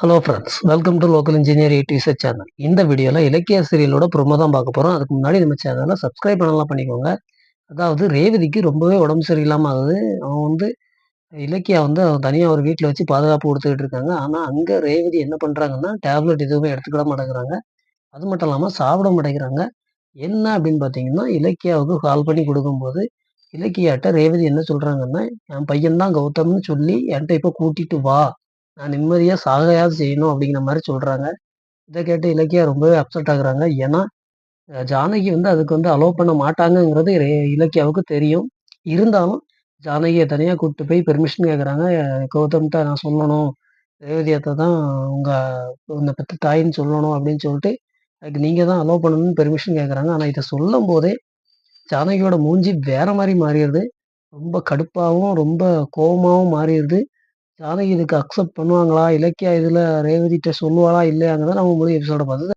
Hello friends, welcome to local engineer A to Z channel. இந்த வீடியோவில் இலக்கிய சீரியலோட promo தான் பார்க்க போகிறோம். அதுக்கு முன்னாடி நம்ம சேனலை சப்ஸ்கிரைப் பண்ணலாம் பண்ணிக்கோங்க. அதாவது ரேவதிக்கு ரொம்பவே உடம்பு சரியில்லாமல் ஆகுது. அவன் வந்து இலக்கியா வந்து அவன் தனியாக ஒரு வீட்டில் வச்சு பாதுகாப்பு கொடுத்துக்கிட்டு இருக்காங்க. ஆனால் அங்கே ரேவதி என்ன பண்ணுறாங்கன்னா டேப்லெட் எதுவுமே எடுத்துக்கிட மாட்டேங்கிறாங்க. அது மட்டும் இல்லாமல் சாப்பிட மாட்டேங்கிறாங்க. என்ன அப்படின்னு பார்த்தீங்கன்னா இலக்கியாவுக்கு கால் பண்ணி கொடுக்கும்போது இலக்கியாட்ட ரேவதி என்ன சொல்கிறாங்கன்னா, என் பையன் தான் கௌதம்னு சொல்லி என்கிட்ட இப்போ கூட்டிட்டு வா, நான் நிம்மதியா சாகையாவது செய்யணும் அப்படிங்கிற மாரி சொல்றாங்க. இத கேட்டு இலக்கியா ரொம்பவே அப்செட் ஆகுறாங்க. ஏன்னா, ஜானகி வந்து அதுக்கு வந்து அலோவ் பண்ண மாட்டாங்கங்கிறது இலக்கியாவுக்கு தெரியும். இருந்தாலும் ஜானகிய தனியா கூட்டு போய் பெர்மிஷன் கேட்குறாங்க. கௌதம்ட்ட நான் சொல்லணும். ரேவதி அத்த தான் உங்க உன்ன பெத்த தாயின்னு சொல்லணும் அப்படின்னு சொல்லிட்டு, அதுக்கு நீங்க தான் அலோவ் பண்ணணும்னு பெர்மிஷன் கேட்குறாங்க. ஆனா இத சொல்லும்போதே ஜானகியோட மூஞ்சி வேற மாரி மாறிருது. ரொம்ப கடுப்பாவும், ரொம்ப கோவமாவும் மாறிருது. ஜானகி இதுக்கு அக்செப்ட் பண்ணுவாங்களா? இலக்கியா இதுல ரேவதிட்ட சொல்லுவாளா? இல்லையாங்கிறத நம்ம முழு எபிசோட பார்த்து